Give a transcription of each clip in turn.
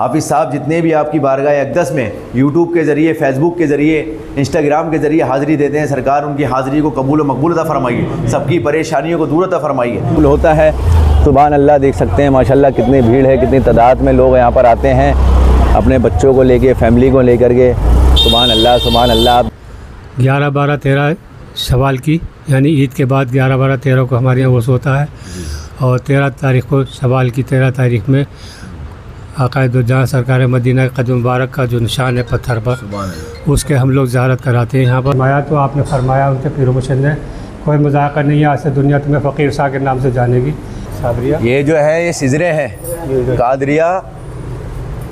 हाफिज़ साहब जितने भी आपकी बारगाह अक़दस में यूट्यूब के ज़रिए, फ़ेसबुक के ज़रिए, इंस्टाग्राम के ज़रिए हाज़िरी देते हैं, सरकार उनकी हाज़िरी को कबूल व मकबूल अता फ़रमाइए, सबकी परेशानियों को दूर अता फ़रमाइए। होता है सुभान अल्लाह, देख सकते हैं माशाल्लाह कितनी भीड़ है, कितनी तादाद में लोग यहाँ पर आते हैं अपने बच्चों को लेके, फैमिली को लेकर के। सुभान अल्लाह, सुभान अल्लाह। 11, 12, 13 शवाल की यानी ईद के बाद 11, 12, 13 को हमारे यहाँ वुज़ू होता है और 13 तारीख़ को शवाल की 13 तारीख़ में आक़ाए-दो-जहां सरकार मदीना कदम मुबारक का जो निशान है पत्थर पर, उसके हम लोग ज़ियारत कराते हैं यहाँ पर। फरमाया तो आपने फरमाया उनके पीर मुर्शिद ने, कोई मजाक नहीं है, आज से दुनिया तुम्हें फ़कीर शाह के नाम से जानेगी। साबरिया ये जो है ये सिजरे हैं, कादरिया,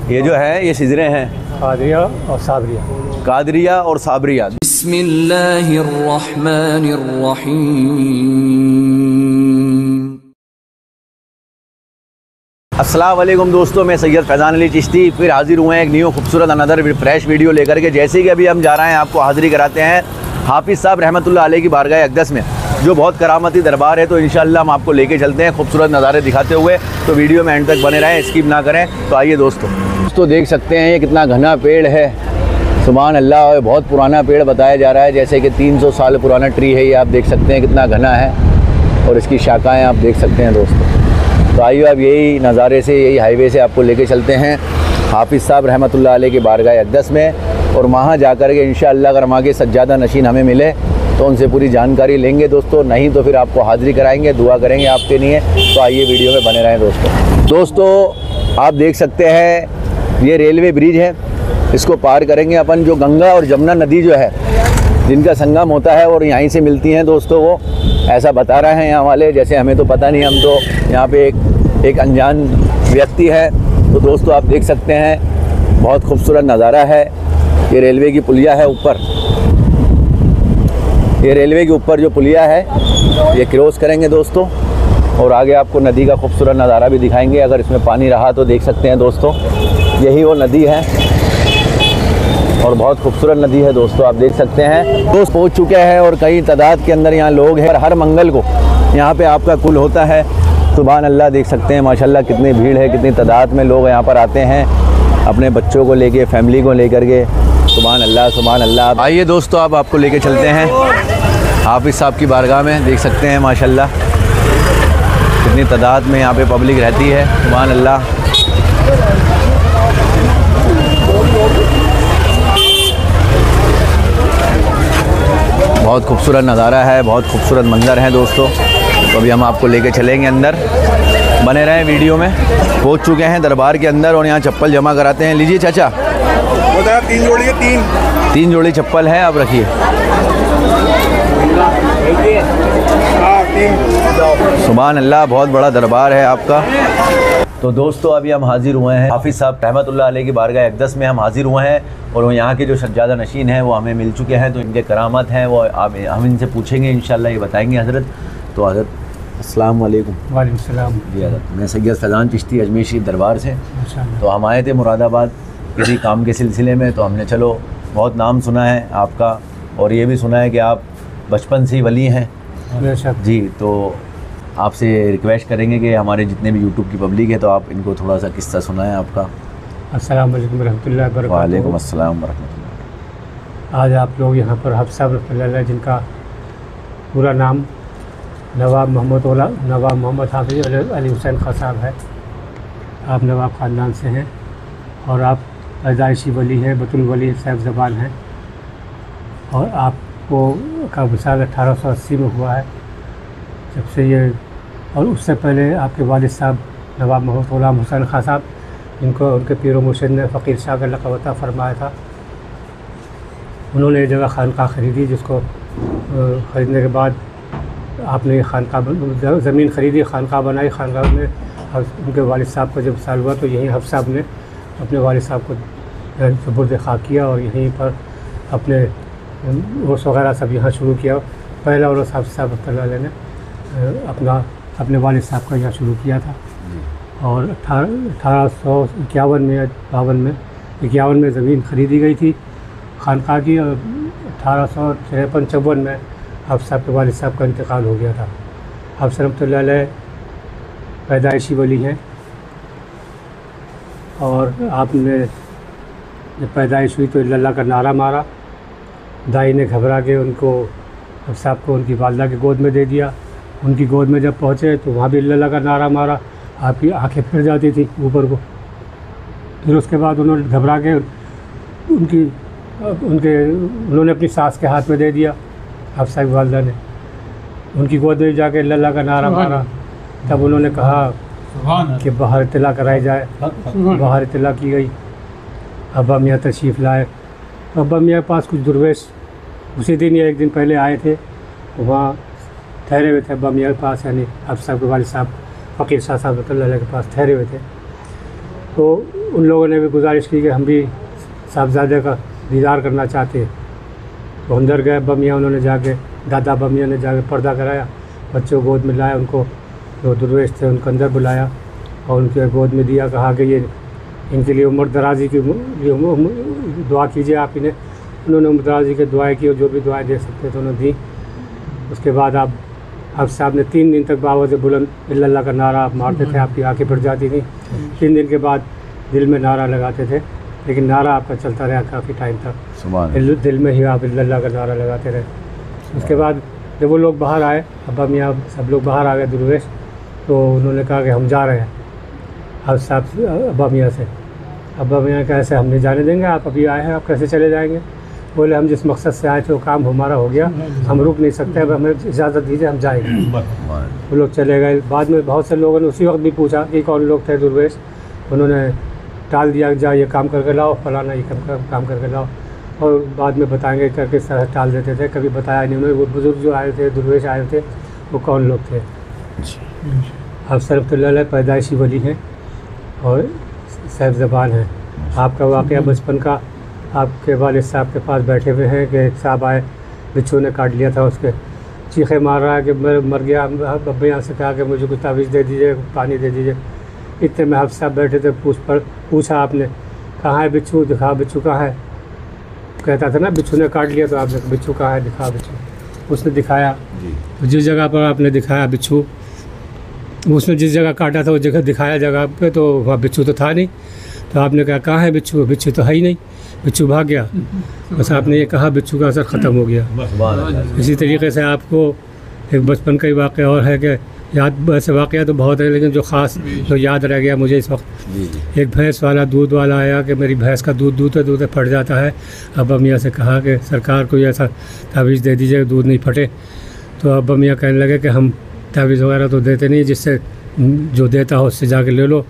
ये जो है ये सिजरे हैं, कादरिया और साबरिया, कादरिया और साबरिया। अस्सलाम वालेकुम दोस्तों, मैं सैयद फैज़ान अली चिश्ती फिर हाज़िर हुए हैं एक न्यू खूबसूरत अनदर फ्रेश वीडियो लेकर के। जैसे कि अभी हम जा रहे हैं आपको हाज़िरी कराते हैं हाफिज़ साहब रहमतुल्लाह अलैह की बारगाह अक़दस में, जो बहुत करामती दरबार है। तो इंशाअल्लाह हम आपको लेके चलते हैं खूबसूरत नज़ारे दिखाते हुए। तो वीडियो में एंड तक बने रहें, स्किप ना करें। तो आइए दोस्तों देख सकते हैं ये कितना घना पेड़ है, सुभान अल्लाह। और बहुत पुराना पेड़ बताया जा रहा है, जैसे कि 300 साल पुराना ट्री है ये। आप देख सकते हैं कितना घना है और इसकी शाखाएँ आप देख सकते हैं दोस्तों। तो आइए अब यही नज़ारे से, यही हाईवे से आपको लेके चलते हैं हाफिज़ साहब रहमतुल्लाह अलैह की बारगाह अक़दस में। और वहाँ जा कर के इंशाअल्लाह अगर वहाँ के सज्जादा नशीन हमें मिले तो उनसे पूरी जानकारी लेंगे दोस्तों, नहीं तो फिर आपको हाज़िरी कराएंगे, दुआ करेंगे आपके लिए। तो आइए वीडियो में बने रहें दोस्तों। आप देख सकते हैं ये रेलवे ब्रिज है, इसको पार करेंगे अपन। जो गंगा और जमुना नदी जो है जिनका संगम होता है और यहीं से मिलती हैं दोस्तों, वो ऐसा बता रहे हैं यहाँ वाले, जैसे हमें तो पता नहीं, हम तो यहाँ पे एक अनजान व्यक्ति है। तो दोस्तों आप देख सकते हैं बहुत खूबसूरत नज़ारा है। ये रेलवे की पुलिया है ऊपर, ये रेलवे के ऊपर जो पुलिया है ये क्रॉस करेंगे दोस्तों, और आगे आपको नदी का खूबसूरत नज़ारा भी दिखाएंगे। अगर इसमें पानी रहा तो देख सकते हैं दोस्तों, यही वो नदी है और बहुत खूबसूरत नदी है दोस्तों, आप देख सकते हैं। दोस्त पहुंच चुके हैं और कई तादाद के अंदर यहाँ लोग हैं। हर मंगल को यहाँ पे आपका कुल होता है। सुभान अल्लाह, देख सकते हैं माशाल्लाह कितनी भीड़ है, कितनी तादाद में लोग यहाँ पर आते हैं अपने बच्चों को लेके, फैमिली को लेकर के। सुभान अल्लाह, सुभान अल्लाह। आइए दोस्तों अब आपको लेके चलते हैं हाफिज़ साहब की बारगाह में। देख सकते हैं माशाल्लाह कितनी तादाद में यहाँ पे पब्लिक रहती है। सुभान अल्लाह। बहुत खूबसूरत नज़ारा है, बहुत खूबसूरत मंज़र है दोस्तों। तो अभी हम आपको लेके चलेंगे अंदर, बने रहें वीडियो में। पहुंच चुके हैं दरबार के अंदर और यहाँ चप्पल जमा कराते हैं। लीजिए चाचा, बताया 3 जोड़ी है, 3 जोड़ी चप्पल है, आप रखिए। सुभान अल्लाह, बहुत बड़ा दरबार है आपका। तो दोस्तों अभी हम हाज़िर हुए हैं हाफिज़ साहब रहमतुल्लाह अलैह की बारगाह अक़दस में। हम हाज़िर हुए हैं और यहाँ के जो सज्जादा नशीन हैं वो हमें मिल चुके हैं। तो इनके करामत हैं वो हम इनसे पूछेंगे, इंशाअल्लाह ये बताएंगे हज़रत। तो हज़रत अस्सलाम वालेकुम। वालेकुम सलाम। जी हज़रत, मैं सैयद फैज़ान चिश्ती अजमेर शरीफ दरबार से। तो हम आए थे मुरादाबाद किसी काम के सिलसिले में। तो हमने चलो बहुत नाम सुना है आपका और ये भी सुना है कि आप बचपन से ही वली हैं जी। तो आपसे रिक्वेस्ट करेंगे कि हमारे जितने भी यूट्यूब की पब्लिक है तो आप इनको थोड़ा सा किस्सा सुनाएं आपका। अस्सलाम वालेकुम रहमतुल्लाहि व बरकातहू। वालेकुम अस्सलाम व रहमतुल्लाह। आज आप लोग यहाँ पर हाफिज़ साहब रहमतुल्लाह अलैह, जिनका पूरा नाम नवाब मोहम्मद हाफिज़ अली हुसैन खां साहब है। आप नवाब ख़ानदान से हैं और आप पैदाइशी वली हैं, बतुल वली साहब ज़बान हैं। और आपको का विसाल 1880 में हुआ है जब से ये, और उससे पहले आपके वालिद साहब नवाब मोहम्मद ग़ुलाम हुसैन खां साहब, जिनको उनके पीर मुर्शिद ने फ़कीर शाह का लक़ब अता फ़रमाया था, उन्होंने ये जगह खानका ख़रीदी, जिसको ख़रीदने के बाद आपने ये खानका ज़मीन ख़रीदी, खानका बनाई। खानका में उनके वालिद साहब का जब साल हुआ तो यहीं हाफिज़ साहब ने अपने वालिद साहब को सुपुर्द ख़ा किया और यहीं पर अपने उर्स वगैरह सब यहाँ शुरू किया। पहला उर्स हाफिज़ साहब रहमतुल्लाह अलैह ने अपने वालिद साहब का यहाँ शुरू किया था। और 1851 में या 51 में ज़मीन ख़रीदी गई थी खानका की, और 1853-54 में हाफिज़ साहब के वालिद साहब का इंतकाल हो गया था। हाफिज़ रहमतुल्लाह अलैह पैदाइशी वली हैं और आपने जब पैदाइश हुई तो अल्लाह का नारा मारा। दाई ने घबरा के उनको अब साहब को उनकी वालदा की गोद में दे दिया। उनकी गोद में जब पहुँचे तो वहाँ भी अल्लाह का नारा मारा, आपकी आंखें फिर जाती थी ऊपर को। फिर उसके बाद उन्होंने घबरा के उन्होंने अपनी सास के हाथ में दे दिया। आप साहब वालदा ने उनकी गोद में जाके अल्लाह का नारा मारा। तब उन्होंने कहा कि बाहर इत्तला कराई जाए। बाहर इत्तला की गई। अब्बा मियाँ तशरीफ़ लाए। अब्बा मियाँ के पास कुछ दुर्वेश उसी दिन या एक दिन पहले आए थे, वहाँ ठहरे हुए थे अब्बा मियाँ के पास, यानी अब साहब के वालिद साहब फ़कीर शाह साहब रहमतुल्लाह के पास ठहरे हुए थे। तो उन लोगों ने भी गुजारिश की कि हम भी साहबजादे का दीदार करना चाहते हैं। तो अंदर गए अब्बा मियाँ, उन्होंने जाके दादा अब्बा मियाँ ने जाके पर्दा कराया, बच्चों को गोद में लाया, उनको जो दुर्वेश थे उनको अंदर बुलाया और उनके गोद में दिया। कहा कि ये इनके लिए उम्र दराजी की दुआ कीजिए आप इन्हें। उन्होंने उम्र दराजी की दुआएँ की और जो भी दुआएँ दे सकते थे उन्होंने दी। उसके बाद आप साहब ने 3 दिन तक बावज़ बुलंद अल्लाह का नारा आप मारते थे, आपकी आंखें फट जाती थी। 3 दिन के बाद दिल में नारा लगाते थे, लेकिन नारा आपका चलता रहा काफ़ी टाइम तक। दिल में ही आप अल्लाह का नारा लगाते रहे। उसके बाद जब वो लोग बाहर आए, अब्बा मियाँ सब लोग बाहर आ गए दुर्वेश, तो उन्होंने कहा कि हम जा रहे हैं अब साहब अब्बा मियाँ से। अब्बा मियाँ कैसे हम नहीं जाने देंगे, आप अभी आए हैं, आप कैसे चले जाएंगे? बोले हम जिस मकसद से आए थे वो काम हमारा हो गया, हम रुक नहीं सकते, अब हमें इजाज़त दीजिए, हम जाएंगे। वो लोग चले गए। बाद में बहुत से लोगों ने उसी वक्त भी पूछा कि कौन लोग थे दुर्वेश। उन्होंने टाल दिया, जा ये काम करके लाओ, फलाना ये काम करके लाओ, और बाद में बताएंगे करके तरह टाल देते थे। कभी बताया नहीं उन्होंने। वो बुज़ुर्ग जो आए थे दुर्वेश आए थे वो कौन लोग थे। अब सरफ़तुल्लाह पैदाइशी वली हैं और साहिब ज़बान हैं। आपका वाक़या बचपन का आपके वालिद साहब के पास बैठे हुए हैं कि एक साहब आए, बिच्छू ने काट लिया था, उसके चीखे मार रहा है कि मैं मर गया। अब्बा यहाँ से कहा कि मुझे कुछ तावीज़ दे दीजिए, पानी दे दीजिए। इतने में हाफ़िज़ साहब बैठे थे। पूछा आपने कहाँ है बिच्छू, दिखा बिच्छू कहाँ है। कहता था ना बिच्छू ने काट लिया, तो आपने बिच्छू कहाँ है, दिखा बिच्छू। उसने दिखाया, जिस जगह पर आपने दिखाया बिच्छू, उसने जिस जगह काटा था वो जगह दिखाया जगह पे, तो वहाँ बिच्छू तो था नहीं। तो आपने कहा कहाँ है बिच्छू, बिच्छू तो है ही नहीं, बिच्छू भाग गया। बस आपने ये कहा, बिच्छू का असर ख़त्म हो गया। इसी तरीके से आपको एक बचपन का ही वाक़या और है कि याद, वैसे वाक़या तो बहुत है लेकिन जो ख़ास जो याद रह गया मुझे इस वक्त, एक भैंस वाला दूध वाला आया कि मेरी भैंस का दूध दूध फट जाता है। अब्बा मियाँ से कहा कि सरकार को ऐसा तावीज़ दे दीजिए दूध नहीं फटे। तो अब्बा मियाँ कहने लगे कि हम तावीज़ वगैरह तो देते नहीं, जिससे जो देता हो उससे जाके ले लो।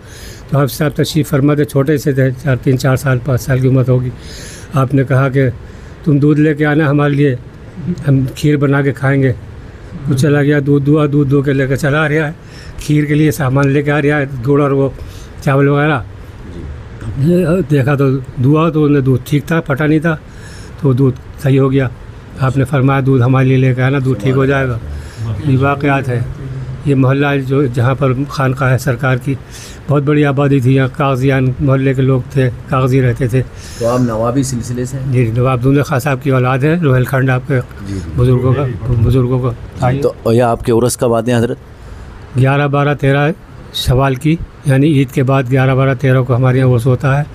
तो आप साहब तशरीफ़ फरमा थे, छोटे से थे, 3-4 साल 5 साल की उम्र होगी। आपने कहा कि तुम दूध लेके आना हमारे लिए, हम खीर बना के खाएंगे। वो चला गया, दूध दो के लेकर चला आ रहा है, खीर के लिए सामान लेके आ रहा है, गुड़ और वो चावल वगैरह। देखा तो दुआ, तो उन्हें दूध ठीक था, फटा नहीं था, तो दूध सही हो गया। आपने फरमाया दूध हमारे लिए लेकर आना, दूध ठीक हो जाएगा। ये वाक़यात है। ये मोहल्ला जो जहाँ पर खानका है सरकार की, बहुत बड़ी आबादी थी यहाँ, कागजियान मोहल्ले के लोग थे, कागजी रहते थे। तो आप नवाबी सिलसिले से? जी, नवाब अब्दुल्ला खां साहब की औलाद है, रोहेलखंड आपके बुज़ुर्गों का। तो यह आपके उर्स कब आते हैं हज़रत? 11, 12, 13 शवाल की, यानी ईद के बाद 11, 12, 13 को हमारे यहाँ उर्स होता है।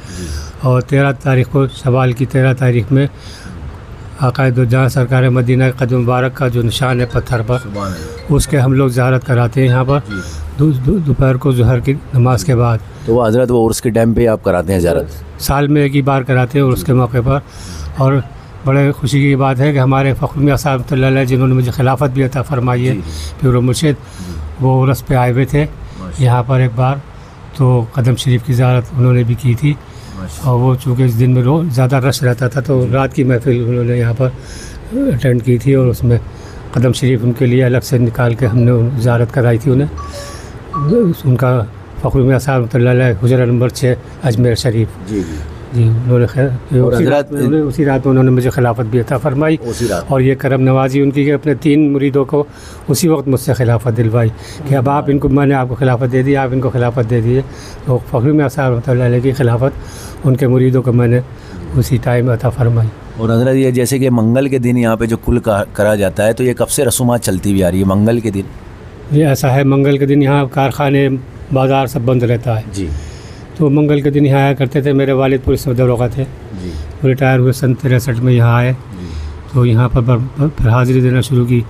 और 13 तारीख़ को, शवाल की 13 तारीख़ में आक़ाए दो जहाँ सरकार मदीना कदम मुबारक का जो निशान है पत्थर पर, उसके हम लोग ज़ियारत कराते हैं यहाँ पर दोपहर को ज़ोहर की नमाज के बाद। तो वो हज़रत वो उर्स के टाइम पे आप कराते हैं ज़ियारत? साल में एक ही बार कराते हैं उर्स के मौके पर। और बड़े खुशी की बात है कि हमारे फ़ख्र मियाँ साहब रहमतुल्लाह, जिन्होंने मुझे खिलाफत भी अता फरमाई है, पीर मुर्शिद, वो उर्स पे आए हुए थे यहाँ पर एक बार, तो कदम शरीफ की ज़ियारत उन्होंने भी की थी। और वो चूँकि इस दिन में रोज़ ज़्यादा रश रहता था, तो रात की महफिल उन्होंने यहाँ पर अटेंड की थी, और उसमें कदम शरीफ उनके लिए अलग से निकाल के हमने ज़ियारत कराई थी उन्हें। उनका फ़ख्र मियाँ साहब रहमतुल्लाह हुजरा नंबर 6 अजमेर शरीफ। जी, उन्होंने उसी रात में उन्होंने मुझे खिलाफत भी अता फरमाई। और ये करम नवाजी उनकी कि अपने 3 मुरीदों को उसी वक्त मुझसे खिलाफत दिलवाई कि अब आप इनको, मैंने आपको खिलाफत दे दी, आप इनको खिलाफत दे दीजिए। तो फ़ख्र मियाँ साहब रहमतुल्लाह की खिलाफत उनके मुरीदों को मैंने उसी टाइम अता फरमाई। और हज़रत ये जैसे कि मंगल के दिन यहाँ पे जो कुल करा जाता है, तो ये कब से रसूमात चलती हुई आ रही है मंगल के दिन? ये ऐसा है, मंगल के दिन यहाँ कारखाने बाज़ार सब बंद रहता है। जी। तो मंगल के दिन यहाँ आया करते थे। मेरे वालिद पुलिस में दरोगा थे, जी रिटायर हुए सन 63 में यहाँ आए। तो यहाँ पर फिर हाज़िरी देना शुरू की।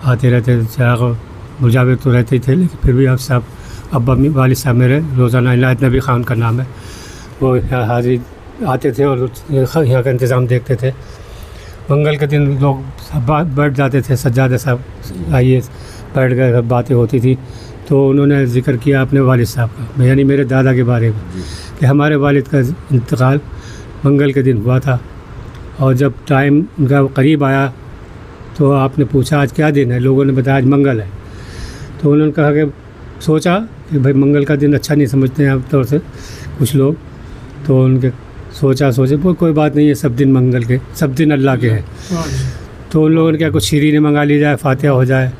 आते रहते थे, चाहे मुजाविर तो रहते ही थे, लेकिन फिर भी अब साहब अब्बा वालिद साहब मेरे रोज़ाना इनायत नबी खान का नाम है, वो यहाँ हाज़िरी आते थे और यहाँ का इंतज़ाम देखते थे। मंगल के दिन लोग सब बैठ जाते थे, सज्जादे साहब आइए बैठ गए, सब बातें होती थी। तो उन्होंने ज़िक्र किया अपने वालिद साहब का, यानी मेरे दादा के बारे में, कि हमारे वालिद का इंतकाल मंगल के दिन हुआ था। और जब टाइम उनका करीब आया तो आपने पूछा आज क्या दिन है, लोगों ने बताया आज मंगल है। तो उन्होंने कहा कि सोचा कि भाई मंगल का दिन अच्छा नहीं समझते हैं आमतौर से कुछ लोग, तो उनके सोचे कोई बात नहीं है, सब दिन मंगल के, सब दिन अल्लाह के हैं। तो उन लोगों ने क्या, कुछ शीरीनी मंगा ली जाए, फातिहा हो जाए।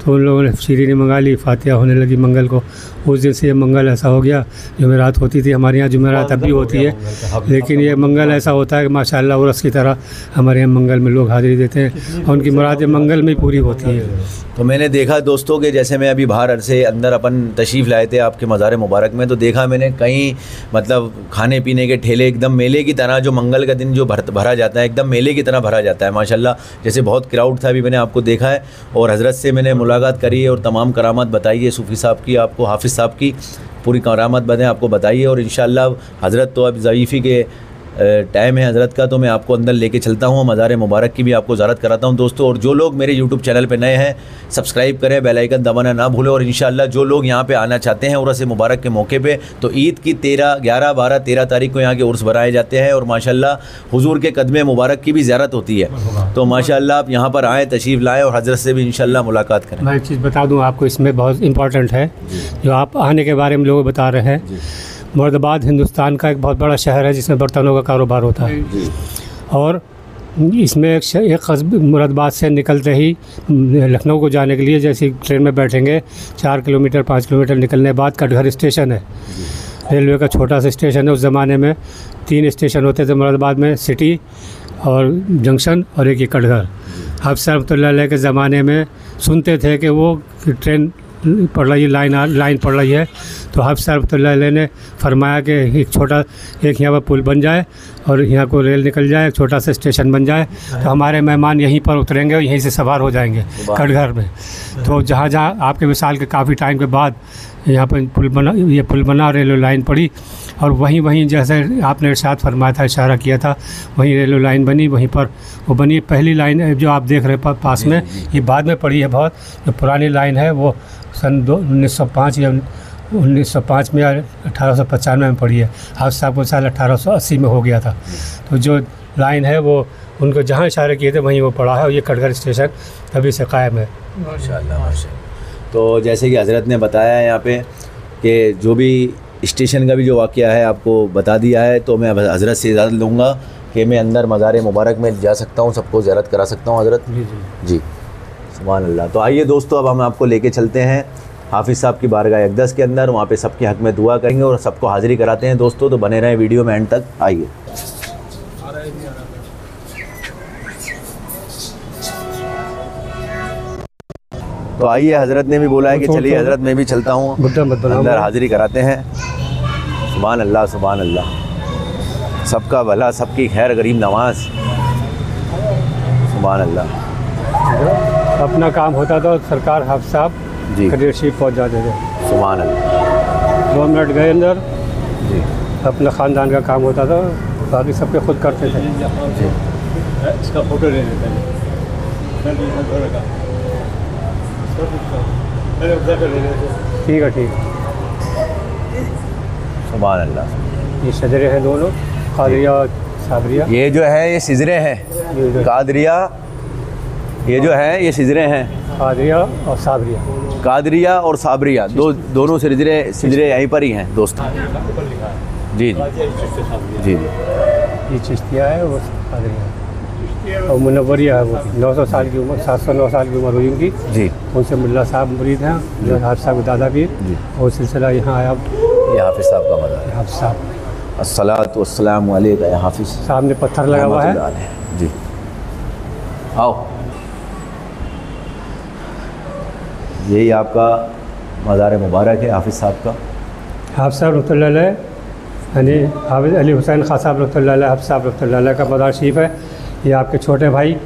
तो उन लोगों ने शीरीनी मंगा ली, फातिहा होने लगी मंगल को। उस दिन से ये मंगल ऐसा हो गया, जुमेरात होती थी हमारे यहाँ, जुमेरात अब भी होती है, लेकिन ये मंगल ऐसा होता है कि माशाअल्लाह उर्स की तरह हमारे यहाँ मंगल में लोग हाज़िरी देते हैं और उनकी मुरादें मंगल में ही पूरी होती है। तो मैंने देखा दोस्तों कि जैसे मैं अभी बाहर से अंदर अपन तशरीफ़ लाए थे आपके मज़ार मुबारक में, तो देखा मैंने कई मतलब खाने पीने के ठेले एकदम मेले की तरह, जो मंगल का दिन जो भरा जाता है एकदम मेले की तरह भरा जाता है माशाल्लाह। जैसे बहुत क्राउड था, अभी मैंने आपको देखा है और हज़रत से मैंने मुलाकात करी है और तमाम करामत बताई है सूफ़ी साहब की, आपको हाफिज़ साहब की पूरी करामत बने आपको बताइए। और इंशाअल्लाह हज़रत तो अब ज़ईफ़ी के टाइम है हज़रत का, तो मैं आपको अंदर लेके चलता हूँ, मज़ार मुबारक की भी आपको ज़ियारत कराता हूँ दोस्तों। और जो लोग मेरे यूट्यूब चैनल पे नए हैं सब्सक्राइब करें, बेल आइकन दबाना ना भूलें। और इंशाअल्लाह जो लोग यहाँ पे आना चाहते हैं उर्स मुबारक के मौके पे, तो ईद की 11, 12, 13 तारीख को यहाँ के उर्स बनाए जाते हैं और माशाअल्लाह हुजूर के कदमे मुबारक की भी ज़ियारत होती है। तो माशाअल्लाह आप यहाँ पर आएँ, तशरीफ़ लाएँ और हज़रत से भी इंशाअल्लाह मुलाकात करें। मैं एक चीज़ बता दूँ आपको, इसमें बहुत इंपॉर्टेंट है जो आप आने के बारे में लोग बता रहे हैं। मुरादाबाद हिंदुस्तान का एक बहुत बड़ा शहर है जिसमें बर्तनों का कारोबार होता है, और इसमें एक कस्बे मुरादाबाद से निकलते ही लखनऊ को जाने के लिए जैसे ट्रेन में बैठेंगे 4 किलोमीटर 5 किलोमीटर निकलने के बाद कटघर स्टेशन है, रेलवे का छोटा सा स्टेशन है। उस ज़माने में 3 स्टेशन होते थे मुरादाबाद में, सिटी और जंक्शन और एक ये कटघर। हाफ़िज़ रहमतुल्लाह के ज़माने में सुनते थे कि वो ट्रेन पड़ रही है, लाइन पड़ रही है, तो हाफ़िज़ रहमतुल्लाह ने फरमाया कि एक यहाँ पर पुल बन जाए और यहाँ को रेल निकल जाए, एक छोटा सा स्टेशन बन जाए, तो हमारे मेहमान यहीं पर उतरेंगे और यहीं से सवार हो जाएंगे कटघर में। तो जहाँ आपके विसाल के काफ़ी टाइम के बाद यहाँ पर पुल बना, रेलवे लाइन पड़ी, और वहीं जैसे आपने इरशाद फरमाया था, इशारा किया था, वहीं रेलवे लाइन बनी, वहीं पर वो बनी। पहली लाइन जो आप देख रहे हैं पास में, ये बाद में पड़ी है बहुत। जो पुरानी लाइन है वो सन 1905 या 1905 में या 1895 में पड़ी है। हाफ़िज़ साहब को साल 1880 में हो गया था। तो जो लाइन है वो उनको जहाँ इशारे किए थे वहीं वो पड़ा है, और ये कटघर स्टेशन तभी से कायम है। माशाअल्लाह माशाअल्लाह। तो जैसे कि हज़रत ने बताया है यहाँ पे कि जो भी स्टेशन का भी जो वाक़या है आपको बता दिया है, तो मैं हज़रत से इजाज़त लूँगा कि मैं अंदर मज़ार मुबारक में जा सकता हूँ, सबको ज़ियारत करा सकता हूँ हज़रत। जी सुभान अल्लाह। तो आइए दोस्तों, अब हम आपको लेके चलते हैं हाफ़िज़ साहब की बारगाह अक़दस के अंदर, वहाँ पे सबके हक़ में दुआ करेंगे और सबको हाज़िरी कराते हैं दोस्तों। तो बने रहें वीडियो में एंड तक। आइए तो आइए, हज़रत ने भी बोला है कि चलिए हज़रत मैं भी चलता हूँ, अंदर हाज़िरी कराते हैं। सुभान अल्लाह सुभान अल्लाह। सबका भला, सबकी खैर, गरीब नवाज। सुभान अल्लाह। अपना काम होता था सरकार हाफ़िज़ साहब जी रिसीव पहुँच जाते थे। सुभान अल्लाह। 2 मिनट गए अंदर जी, अपना ख़ानदान का काम होता था, बाकी सबके खुद करते थे। जी इसका फ़ोटो ले लेते हैं। ठीक है। सुभान अल्लाह। ये शजरे हैं दोनों, कादरिया और साबरिया। ये जो है ये सिजरे हैं, कादरिया। ये जो है ये सिजरे हैं, कादरिया और साबरिया। कादरिया और साबरिया दोनों सिजरे यहीं पर ही हैं दोस्तों। जी जी जी। ये चिश्तिया है, वो कादरिया और मुनव्वरिया है। वो 900 साल की उम्र, 709 साल की उम्र हुई उनकी जी। उनसे मुल्ला साहब मुरीद हैं, जो हाफ़िज़ साहब के दादा भी जी। और सिलसिला यहाँ आया। ये हाफ़िज़ साहब का मज़ार है। हाफ़िज़ साहब अस्सलातु वस्सलामु अलैका या हाफ़िज़। सामने पत्थर लगा हुआ है जी। आओ, यही आपका मज़ार मुबारक है हाफ़िज़ साहब का। हाफ़िज़ साहब रहमतुल्लाह अलैह यानी हाफिज़ अली हुसैन खां साहब रहमतुल्लाह अलैह, हाफ़िज़ साहब रहमतुल्लाह अलैह का मज़ार शरीफ है। ये आपके छोटे भाई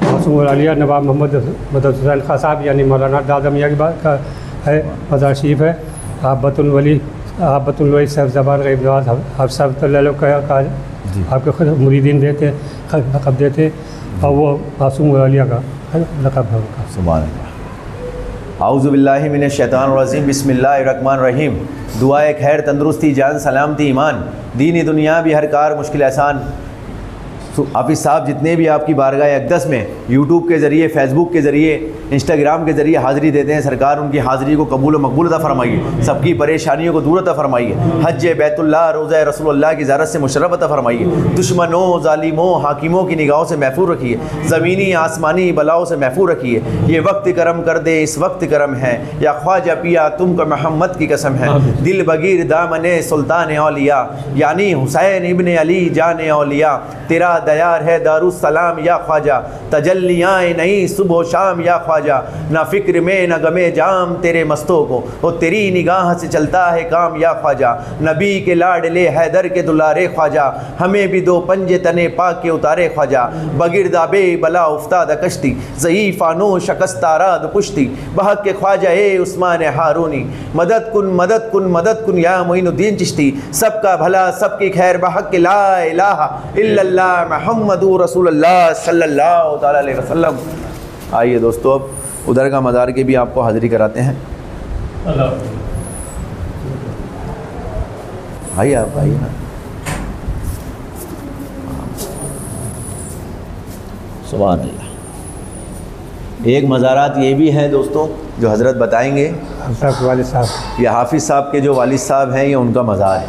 मासूम अलिया नवाब मोहम्मद मदद हुसैन खां साहब यानी मौलाना दादम मियाँ की बात का है मज़ार शरीफ है। आप बतुल साहब ज़बान गरीब नवाज हाफ़िज़ साहब का आपके खुद मुरीदीन देते लक़ब देते और वो मासूम अलिया का लक़ब है उनका। सुभान अल्लाह। आऊज़ु बिल्लाहि मिनश शैतानिर रजीम, बिस्मिल्लाहिर रहमानिर रहीम। दुआए खैर, तंदुरुस्ती, जान सलामती, ईमान, दीन दुनिया भी हर कार मुश्किल आसान। हाफिज़ साहब जितने भी आपकी बारगाह अक़दस में यूट्यूब के ज़रिए, फ़ेसबुक के ज़रिए, इंस्टाग्राम के ज़रिए हाज़िरी देते हैं, सरकार उनकी हाज़िरी को कबूल व मकबूल अता फ़रमाइए, सबकी परेशानियों को दूर अता फ़रमाइए, हज बैतुल्लाह रोज़ा रसूलुल्लाह की ज़ियारत से मुशर्रफ़ अता फ़रमाइए, दुश्मनों, ज़ालिमों, हाकिमों की निगाहों से महफूज़ रखिए, ज़मीनी आसमानी बलाओं से महफूज़ रखिए। ये वक्त करम कर दे, इस वक्त करम है, या ख्वाजा पिया तुमको मोहम्मद की कसम है, दिल बगीर दामने सुल्तान औलिया यानी हुसैन इब्न अली जान औलिया, तेरा दयार है दारुस्सलाम या ख्वाजा, तजल्लियाँ नहीं सुबह शाम या ख्वाजा, ना फ़िक्र में न गमे जाम तेरे मस्तों को, वो तेरी निगाह से चलता है काम या ख्वाजा, नबी के लाडले हैदर के दुलारे ख्वाजा, हमें भी दो पंजे तने पाक के उतारे ख्वाजा, बगिरदाबे बला उफ्ताद कश्ती, ज़ईफ़ानो शकस्ताराद पुश्ती, बहक के ख्वाजा ए उस्मान हारूनी, मदद कुन मदद कुन मदद कुन या मोइनुद्दीन चिश्ती, सबका भला सबकी खैर बहक के ला इलाहा इल्लल्लाह मुहम्मदुर रसूलुल्लाह सल्लल्लाहु तआला अलैहि वसल्लम। आइए दोस्तों, अब उधर का मज़ार की भी आपको हाज़िरी कराते हैं। आइए आप आइए ना। सुभान अल्लाह। एक मज़ारात ये भी हैं दोस्तों जो हज़रत बताएंगे, वालिद साहब, ये हाफिज़ साहब के जो वालिद साहब हैं, ये उनका मज़ार है।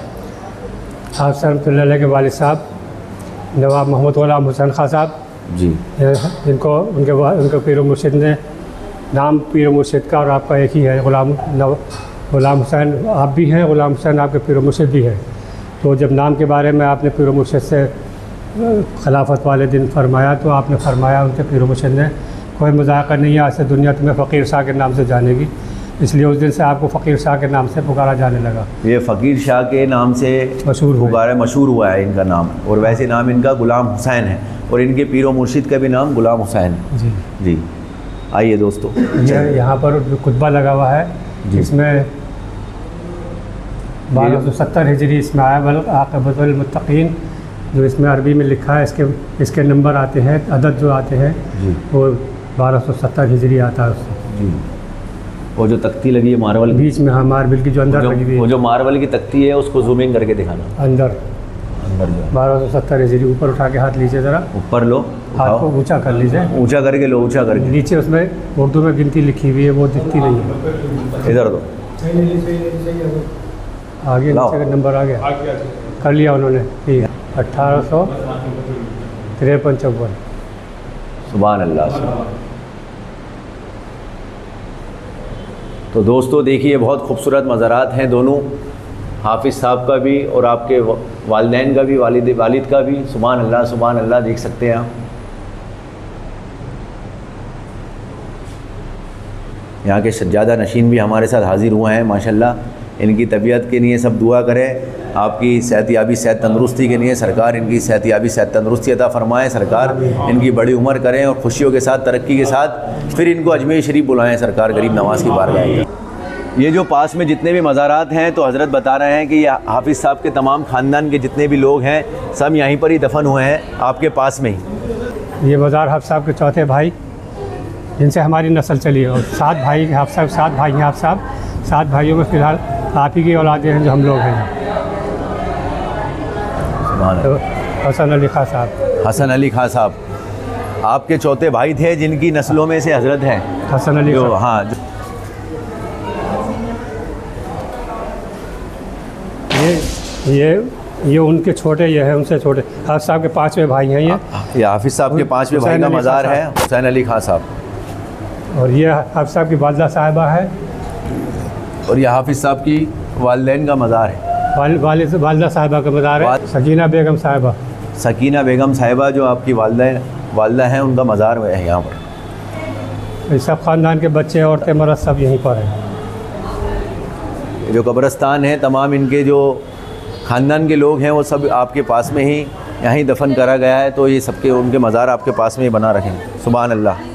हाफ़िज़ रहमतुल्लाह के वालिद साहब नवाब मोहम्मद ग़ुलाम हुसैन खां साहब जी, जिनको उनके पीर मुर्शिद ने नाम पीर मुर्शिद का और आपका एक ही है, ग़ुलाम हुसैन आप भी हैं, ग़ुलाम हुसैन आपके पीर मुर्शिद भी है। तो जब नाम के बारे में आपने पीर मुर्शिद से खिलाफत वाले दिन फरमाया, तो आपने फरमाया उनके पीर मुर्शिद ने, कोई मजाक नहीं है, आज से दुनिया तुम्हें फ़कीर शाह के नाम से जानेगी, इसलिए उस दिन से आपको फ़कीर शाह के नाम से पुकारा जाने लगा। ये फ़कीर शाह के नाम से मशहूर हुआ है इनका नाम, और वैसे नाम इनका ग़ुलाम हुसैन है, और इनके पीर मुर्शिद का भी नाम ग़ुलाम हुसैन है। जी जी। आइए दोस्तों, यहाँ पर खुतबा लगा हुआ है, इसमें 1270 हिजरी इसमें आया, बल आक़िबतुल मुत्तक़ीन जो इसमें अरबी में लिखा है, इसके नंबर आते हैं, अदद जो आते हैं वो 1270 हिजरी आता है उससे। जी। वो जो तख्ती लगी है मार्बल बीच में, हाँ मार्बल की जो अंदर लगी हुई है, वो जो मार्बल की तख्ती है उसको जूमिंग करके दिखाना, अंदर 1270 हिजरी। ऊपर उठा के हाथ लीजिए, ज़रा ऊपर लो, हाथ को ऊंचा कर लीजिए, ऊंचा करके लो, ऊंचा करके। नीचे उसमें उर्दू में गिनती लिखी हुई है, वो दिखती नहीं है। इधर दो, आगे नीचे का नंबर आ गया, कर लिया उन्होंने, ठीक है। 1853-54। सुभान अल्लाह। तो दोस्तों देखिए, बहुत खूबसूरत मज़ारात हैं दोनों, हाफिज़ साहब का भी और आपके वालिदैन का भी, वालिद का भी। सुभान अल्लाह, सुभान अल्लाह। देख सकते हैं आप, यहाँ के सज्जादा नशीन भी हमारे साथ हाज़िर हुए हैं माशाल्लाह। इनकी तबीयत के लिए सब दुआ करें, आपकी सेहतियाबी, सेहत तंदुरुस्ती के लिए सरकार इनकी सेहतियाबी, सेहत तंदुरुस्ती अता फ़रमाएँ, सरकार इनकी बड़ी उम्र करें और खुशियों के साथ, तरक्की के साथ फिर इनको अजमेर शरीफ बुलाएँ सरकार, गरीब नवाज़ की बारगाह। ये जो पास में जितने भी मज़ारात हैं, तो हज़रत बता रहे हैं कि ये हाफिज़ साहब के तमाम ख़ानदान के जितने भी लोग हैं, सब यहीं पर ही दफन हुए हैं, आपके पास में ही। ये मज़ार हाफिज़ साहब के चौथे भाई, जिनसे हमारी नस्ल चली है, और 7 भाई हाफिज़ साहब, 7 भाई हैं हाफिज़ साहब। 7 भाइयों में फ़िलहाल आप ही की औलादे हैं जो हम लोग हैं। तो हसन अली खां साहब, हसन अली खां साहब आपके चौथे भाई थे, जिनकी नस्लों में से हज़रत हैं हसन अली जो, हाँ ये उनके छोटे, ये है उनसे छोटे। हाफिज़ साहब के 5वें भाई हैं ये हाफिज़ साहब के 5वें भाई का मज़ार है, हुसैन अली खां साहब। और ये हाफिज़ साहब की वालिदा साहिबा है, और ये हाफिज़ साहब की वालिदैन का मज़ार है, वालिदा साहिबा का मज़ार है। सकीना बेगम साहिबा, सकीना बेगम साहिबा जो आपकी वालिदा हैं, उनका मज़ार है यहाँ पर। सब ख़ानदान के बच्चे, औरतें, मर्द सब यहीं पर हैं। जो कब्रस्तान है, तमाम इनके जो ख़ानदान के लोग हैं वो सब आपके पास में ही यहाँ ही दफन करा गया है, तो ये सबके उनके मज़ार आपके पास में ही बना रखें। सुभान अल्लाह।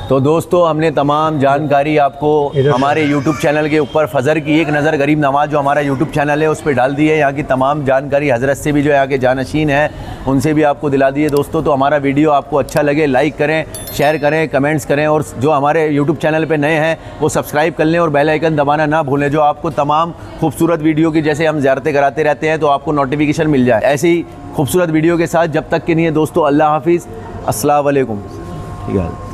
तो दोस्तों हमने तमाम जानकारी आपको हमारे YouTube चैनल के ऊपर फ़जर की एक नज़र गरीब नवाज़ जो हमारा YouTube चैनल है उस पर डाल दी है। यहाँ की तमाम जानकारी हज़रत से भी जो यहाँ के जानशीन हैं उनसे भी आपको दिला दी है। दोस्तों तो हमारा वीडियो आपको अच्छा लगे लाइक करें, शेयर करें, कमेंट्स करें, और जो हमारे YouTube चैनल पर नए हैं वो सब्सक्राइब कर लें और बेल आइकन दबाना ना भूलें, जो आपको तमाम खूबसूरत वीडियो की जैसे हम ज़ियारतें कराते रहते हैं तो आपको नोटिफिकेशन मिल जाए ऐसी खूबसूरत वीडियो के साथ। जब तक के लिए दोस्तों अल्लाह हाफिज़, अस्सलाम वालेकुम। ठीक है।